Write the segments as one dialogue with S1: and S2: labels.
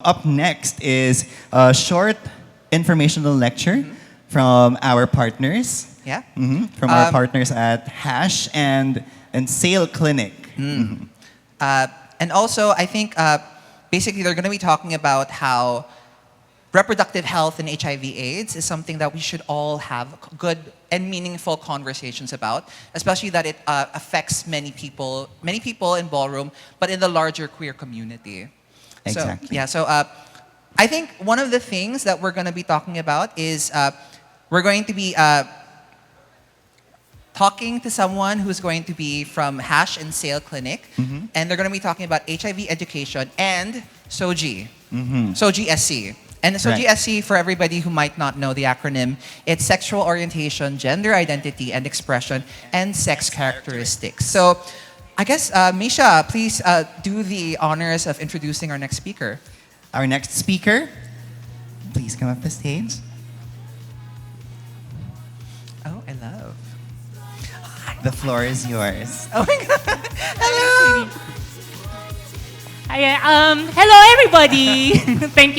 S1: Up next is a short informational lecture from our partners.
S2: Yeah.
S1: From our partners at Hash and Sale Clinic.
S2: And also, I think basically they're going to be talking about how reproductive health and HIV/AIDS is something that we should all have good and meaningful conversations about, especially that it affects many people in ballroom, but in the larger queer community.
S1: Exactly.
S2: So I think one of the things that we're going to be talking about is we're going to be talking to someone who's going to be from Hash and Sale Clinic, and they're going to be talking about HIV education and SOGIE, SOGIE SC. And SOGIE SC, for everybody who might not know the acronym, it's sexual orientation, gender identity and expression, and sex characteristics. So I guess, Misha, please do the honors of introducing our next speaker.
S1: Our next speaker, please come up the stage.
S2: Oh, I love.
S1: The floor is yours.
S2: Oh my God.
S3: Hello. Hello, everybody. Thank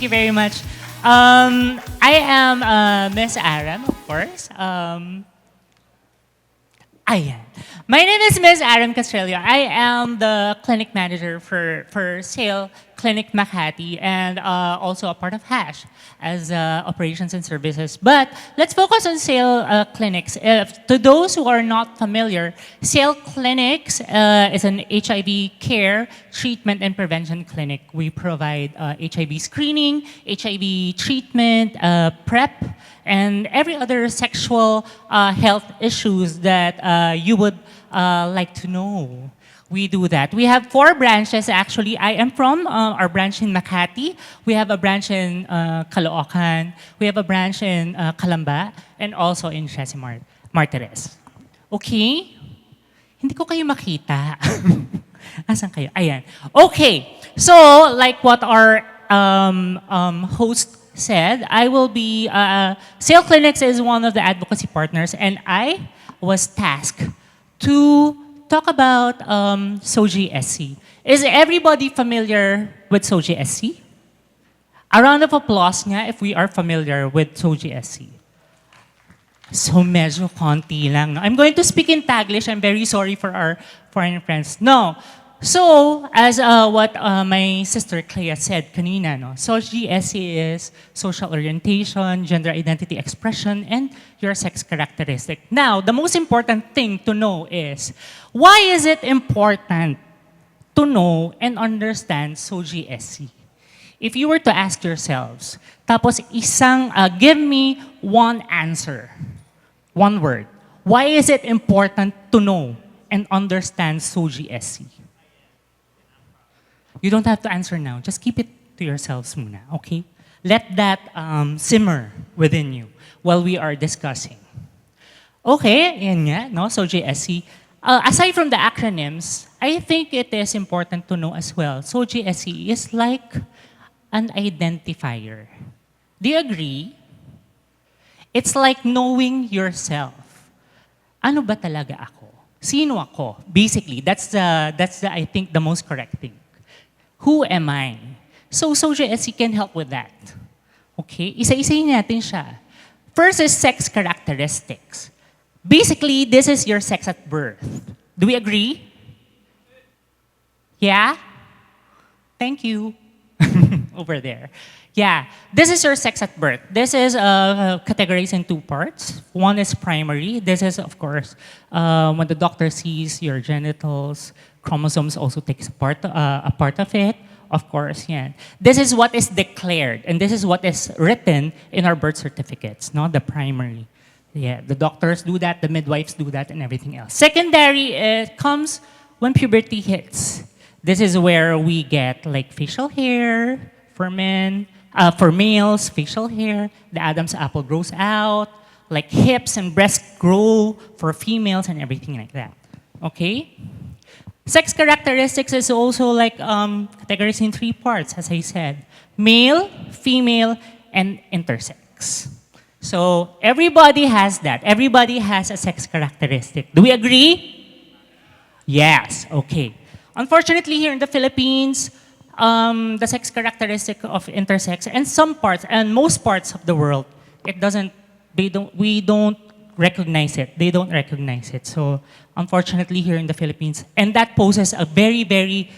S3: you very much. I am Miss Aram, of course. My name is Ms. Aram Castrello. I am the clinic manager for Sale Clinic Makati and also a part of Hash as operations and services. But let's focus on Sale Clinics. To those who are not familiar, Sale Clinics is an HIV care, treatment, and prevention clinic. We provide HIV screening, HIV treatment, PrEP, and every other sexual health issues that you would like to know. We do that. We have 4 branches actually. I am from our branch in Makati. We have a branch in Caloocan. We have a branch in Calamba and also in Jesse Martires. Okay? Hindi ko kayo makita. Asan kayo? Ayan. Okay. So, like what our host said, I will be, Sale Clinics is one of the advocacy partners, and I was tasked to talk about SOGIE SC. Is everybody familiar with SOGIE SC? A round of applause nga if we are familiar with SOGIE SC. So medyo konti lang. No? I'm going to speak in Taglish. I'm very sorry for our foreign friends. No. So, as what my sister Clea said kanina, no? SOGIE SC is social orientation, gender identity expression, and your sex characteristic. Now, the most important thing to know is, why is it important to know and understand SOGIE SC? If you were to ask yourselves, tapos give me one answer, one word. Why is it important to know and understand SOGIE SC? You don't have to answer now. Just keep it to yourselves muna, okay? Let that simmer within you while we are discussing. Okay, yan nga, no? SOGIE SC. Aside from the acronyms, I think it is important to know as well, SOGIE SC is like an identifier. Do you agree? It's like knowing yourself. Ano ba talaga ako? Sino ako? Basically, that's the I think the most correct thing. Who am I? So SOGIE SC can help with that. Okay? Isa-isahin natin siya. First is sex characteristics. Basically, this is your sex at birth. Do we agree? Yeah? Thank you. Over there. Yeah. This is your sex at birth. This is categorized in 2 parts. One is primary. This is, of course, when the doctor sees your genitals, chromosomes also takes a part of it. Of course, yeah. This is what is declared, and this is what is written in our birth certificates, no? The primary. Yeah, the doctors do that, the midwives do that, and everything else. Secondary comes when puberty hits. This is where we get like facial hair for men, for males, facial hair. The Adam's apple grows out, like hips and breasts grow for females and everything like that. Okay? Sex characteristics is also like categorized in 3 parts, as I said. Male, female, and intersex. So everybody has that. Everybody has a sex characteristic. Do we agree? Yes, okay. Unfortunately, here in the Philippines, the sex characteristic of intersex, and some parts, and most parts of the world, we don't recognize it. They don't recognize it. So unfortunately here in the Philippines, and that poses a very, very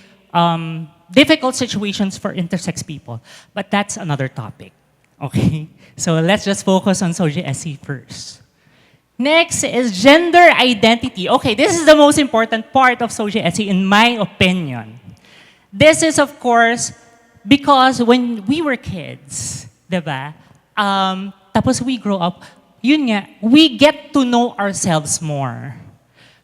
S3: difficult situations for intersex people. But that's another topic, okay? So let's just focus on SOGIE SC first. Next is gender identity. Okay, this is the most important part of SOGIE SC in my opinion. This is, of course, because when we were kids, diba? Tapos we grow up, yun nga, we get to know ourselves more.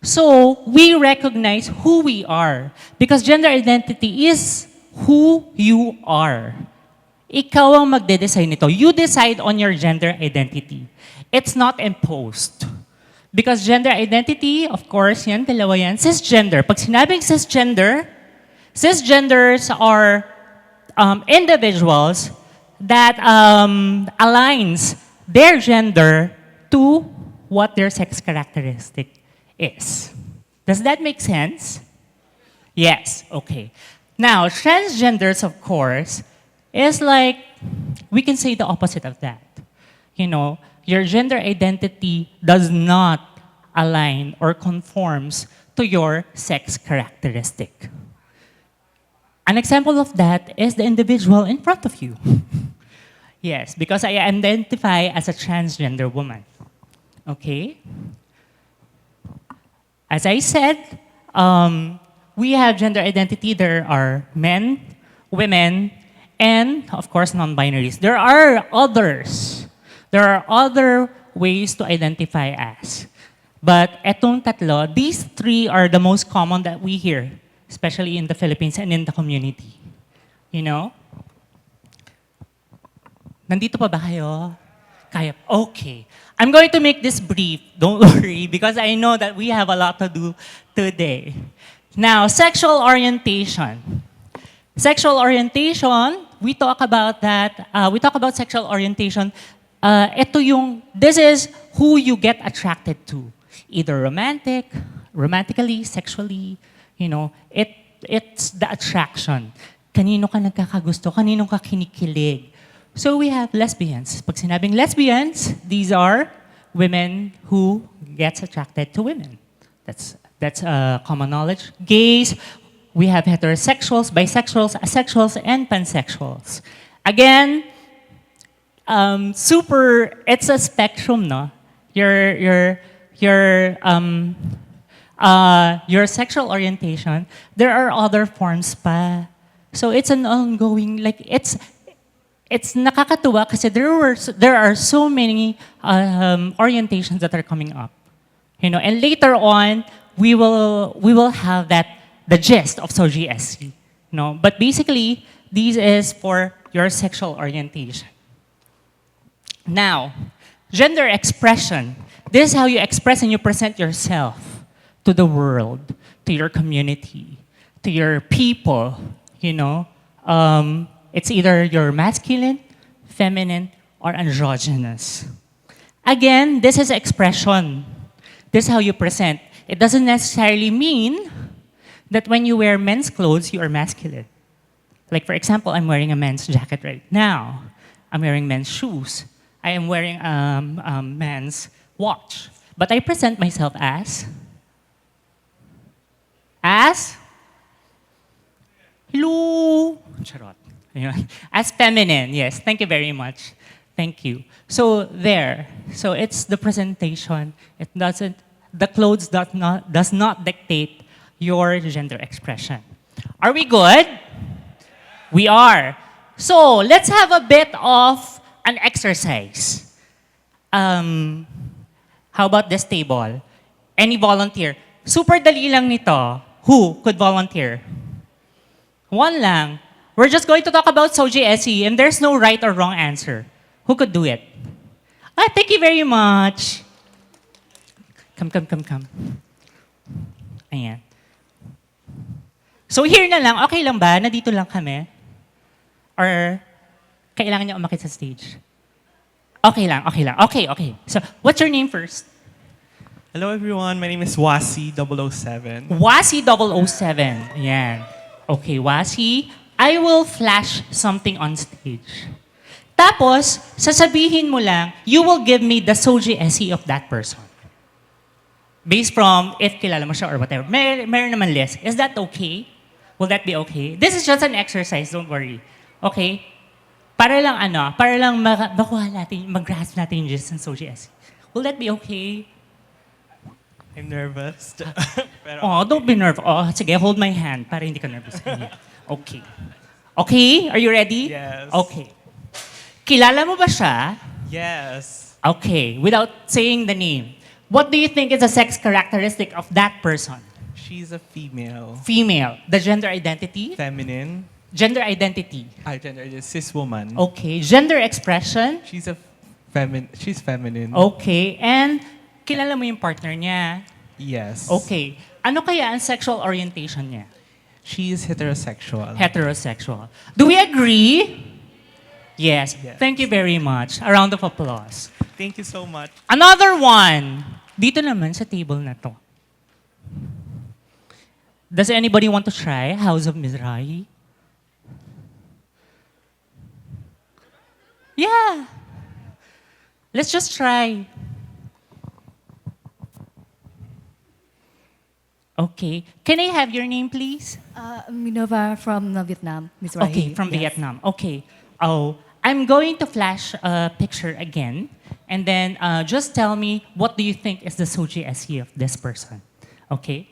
S3: So, we recognize who we are. Because gender identity is who you are. Ikaw ang magde-decide nito. You decide on your gender identity. It's not imposed. Because gender identity, of course, yan, dalawa yan, cisgender. Pag sinabing cisgender, cisgenders are individuals that aligns their gender to what their sex characteristic is. Does that make sense? Yes, okay. Now, transgenders, of course, is like, we can say the opposite of that. You know, your gender identity does not align or conforms to your sex characteristic. An example of that is the individual in front of you. Yes, because I identify as a transgender woman. Okay? As I said, we have gender identity. There are men, women, and of course, non-binaries. There are others. There are other ways to identify as. But etong tatlo, these three are the most common that we hear, especially in the Philippines and in the community. You know? Nandito pa ba kayo? Kaya. Okay. I'm going to make this brief. Don't worry, because I know that we have a lot to do today. Now, sexual orientation. Sexual orientation, we talk about that. We talk about sexual orientation. This is who you get attracted to. Either romantically, sexually, you know, it's the attraction. Kanino ka nagkakagusto, kanino ka kinikilig. So we have lesbians. Pag sinabing lesbians, these are women who gets attracted to women. That's common knowledge. Gays, we have heterosexuals, bisexuals, asexuals, and pansexuals. Again, it's a spectrum, no? Your sexual orientation, there are other forms pa. So it's an ongoing, like, it's nakakatuwa kasi there are so many orientations that are coming up. You know, and later on, we will have the gist of SOGIE SC. No? But basically, this is for your sexual orientation. Now, gender expression. This is how you express and you present yourself to the world, to your community, to your people, you know. It's either you're masculine, feminine, or androgynous. Again, this is expression. This is how you present. It doesn't necessarily mean that when you wear men's clothes, you are masculine. Like, for example, I'm wearing a men's jacket right now. I'm wearing men's shoes. I am wearing a men's watch. But I present myself as hello, charot. As feminine, yes. Thank you very much. Thank you. So there. So it's the presentation. It doesn't. The clothes does not dictate your gender expression. Are we good? We are. So let's have a bit of an exercise. How about this table? Any volunteer? Super dali lang nito. Who could volunteer? One lang. We're just going to talk about SOGIE SC, and there's no right or wrong answer. Who could do it? Thank you very much. Come. Ayan. So here na lang, okay lang ba? Nandito lang kami? Or kailangan niya umakit sa stage? Okay lang. Okay. So, what's your name first?
S4: Hello everyone, my name is Wasi007.
S3: Wasi007. Ayan. Okay, Wasi. I will flash something on stage. Tapos, sasabihin mo lang, you will give me the SOGIE SE of that person. Based from if kilala mo siya or whatever. Meron naman list. Is that okay? Will that be okay? This is just an exercise, don't worry. Okay? Para lang makuha natin, mag-grasp natin yung gist ng SOGIE SE. Will that be okay?
S4: I'm nervous. Pero
S3: Oh, don't be nervous. Oh, sige, hold my hand para hindi ka nervous. Okay. Okay? Are you ready?
S4: Yes.
S3: Okay. Kilala mo ba siya?
S4: yes.
S3: Okay. Without saying the name. What do you think is a sex characteristic of that person?
S4: She's a female.
S3: Female. The gender identity?
S4: Feminine.
S3: Gender identity.
S4: Gender is cis woman.
S3: Okay. Gender expression?
S4: She's feminine.
S3: Okay. And kilala mo yung partner niya?
S4: Yes.
S3: Okay. Ano kaya ang sexual orientation niya?
S4: She is heterosexual.
S3: Heterosexual. Do we agree? Yes.
S4: Yes.
S3: Thank you very much. A round of applause.
S4: Thank you so much.
S3: Another one. Dito naman sa table na to. Does anybody want to try House of Mizrahi? Yeah. Let's just try. Okay. Can I have your name, please?
S5: Minova from Vietnam, Mizrahi.
S3: Okay, from
S5: Yes.
S3: Vietnam. Okay. Oh, I'm going to flash a picture again, and then just tell me what do you think is the SOGIE SE of this person. Okay?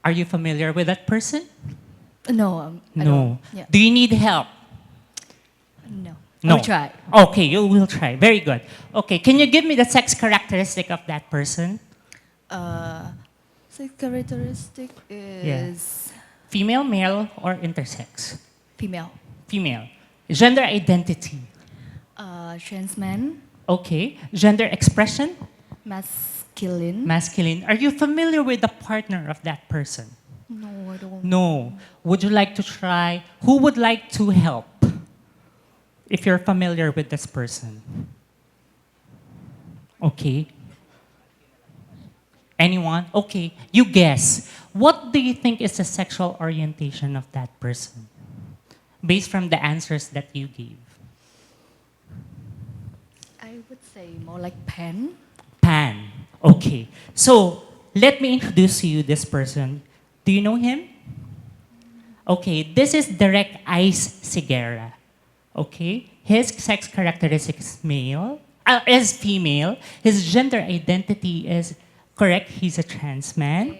S3: Are you familiar with that person?
S5: No, I
S3: No.
S5: don't. Yeah.
S3: Do you need help?
S5: No.
S3: No.
S5: I'll try.
S3: Okay, you will try. Very good. Okay, can you give me the sex characteristic of that person?
S5: Sex characteristic is
S3: Female, male, or intersex?
S5: female.
S3: Female. Gender identity.
S5: Trans man,
S3: Okay. Gender expression?
S5: masculine.
S3: Masculine. Are you familiar with the partner of that person?
S5: No, I don't.
S3: No. Would you like to try? Who would like to help? If you're familiar with this person. Okay. Anyone? Okay. You guess. What do you think is the sexual orientation of that person? Based from the answers that you gave.
S5: I would say more like pan.
S3: Pan. Okay. So, let me introduce you this person. Do you know him? Okay, this is Direct Ice Sigera. Okay? His sex characteristic is female. His gender identity is correct. He's a trans man.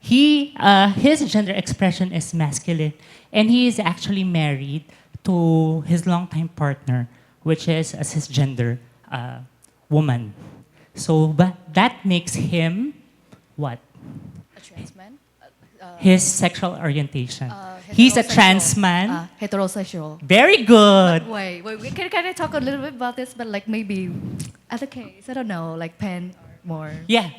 S3: His gender expression is masculine. And he is actually married to his longtime partner, which is a cisgender woman. So that makes him what?
S5: A trans man.
S3: His sexual orientation. He's a
S5: Heterosexual.
S3: trans man.
S5: Heterosexual.
S3: Very good.
S5: Wait, we can talk a little bit about this, but like maybe other case, I don't know, like pan or more.
S3: Yeah.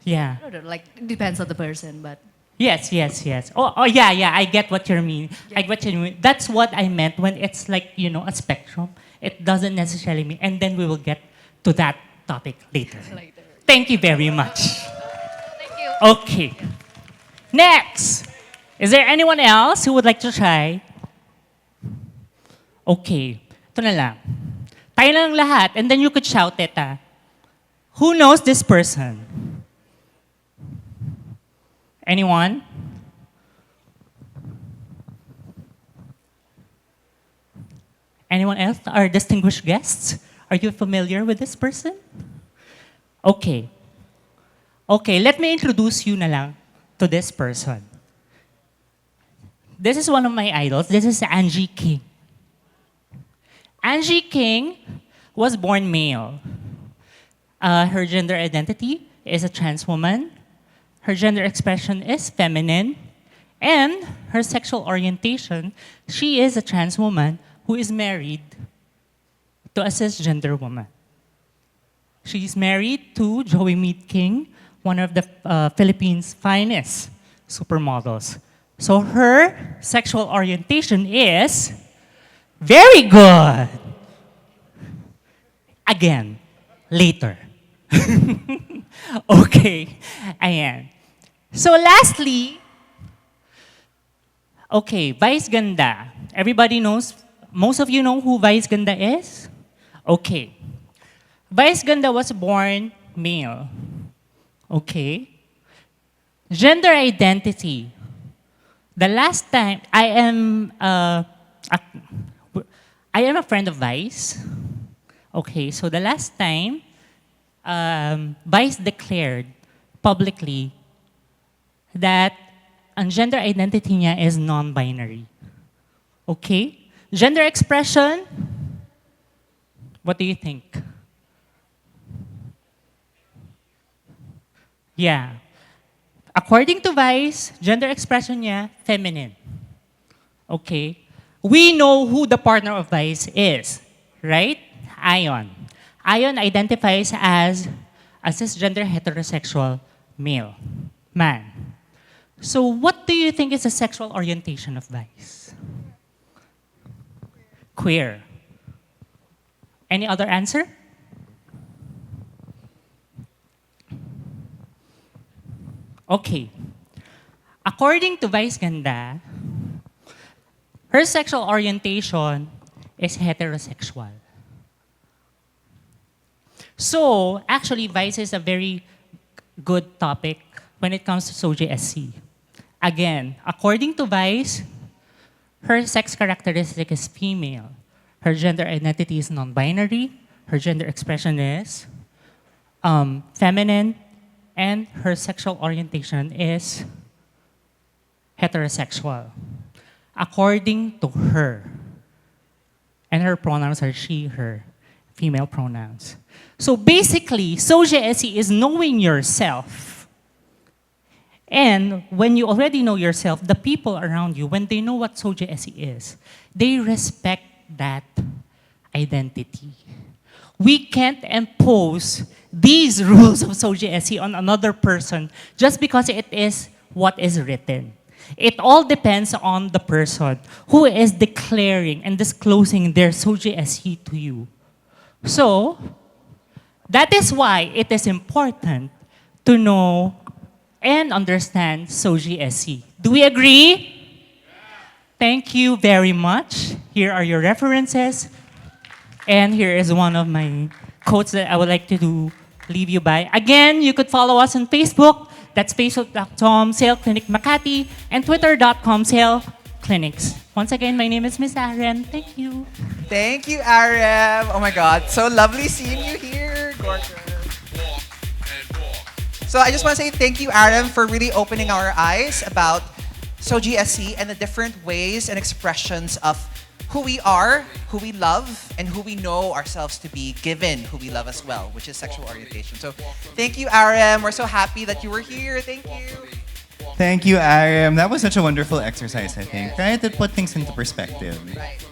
S3: Yeah.
S5: I don't know, like it depends on the person, but
S3: Yes. Oh, yeah. I get what you mean. I get what you mean. That's what I meant when it's like, a spectrum. It doesn't necessarily mean. And then we will get to that topic later.
S5: later.
S3: Thank you very much.
S5: Thank you.
S3: Okay. Next. Is there anyone else who would like to try? Okay. Ito na lang. Tayo lang lahat, and then you could shout it. Who knows this person? Anyone? Anyone else? Our distinguished guests? Are you familiar with this person? Okay. Okay, let me introduce you na lang to this person. This is one of my idols. This is Angie King. Angie King was born male. Her gender identity is a trans woman. Her gender expression is feminine. And her sexual orientation, she is a trans woman who is married to a cisgender woman. She's married to Joey Meat King, one of the Philippines' finest supermodels. So her sexual orientation is very good. Again, later. Okay, ayan. So lastly, Okay, Vice Ganda. Everybody knows, most of you know who Vice Ganda is? Okay. Vice Ganda was born male. Okay. Gender identity. The last time I am a friend of Vice. Okay, so the last time Vice declared publicly that ang gender identity niya is non-binary. Okay? Gender expression, what do you think? Yeah. According to Vice, gender expression niya, feminine. Okay? We know who the partner of Vice is, right? Ion. Ion identifies as a cisgender heterosexual male, man. So what do you think is the sexual orientation of Vice? Queer. Any other answer? Okay. According to Vice Ganda, her sexual orientation is heterosexual. So, actually, Vice is a very good topic when it comes to SOGIE SC. Again, according to Vice, her sex characteristic is female. Her gender identity is non-binary. Her gender expression is feminine. And her sexual orientation is heterosexual. According to her. And her pronouns are she, her, female pronouns. So basically, SOGIE SE is knowing yourself. And when you already know yourself, the people around you, when they know what SOGIE SE is, they respect that identity. We can't impose these rules of SOGIE SE on another person just because it is what is written. It all depends on the person who is declaring and disclosing their SOGIE SE to you. So, that is why it is important to know and understand SOGIE SE. Do we agree? Thank you very much. Here are your references. And here is one of my quotes that I would like to leave you by. Again, you could follow us on Facebook. That's facebook.com Sale Clinic Makati and twitter.com Sale Clinics. Once again, my name is Miss Aren. Thank you.
S2: Thank you, Arem. Oh my God, so lovely seeing you here. Gorgeous. So I just want to say thank you, Arem, for really opening our eyes about SOGIE SC and the different ways and expressions of who we are, who we love, and who we know ourselves to be, given who we love as well, which is sexual orientation. So thank you, Arem. We're so happy that you were here. Thank you.
S1: Thank you, Arem. That was such a wonderful exercise, I think. Right? It put things into perspective.
S2: Right.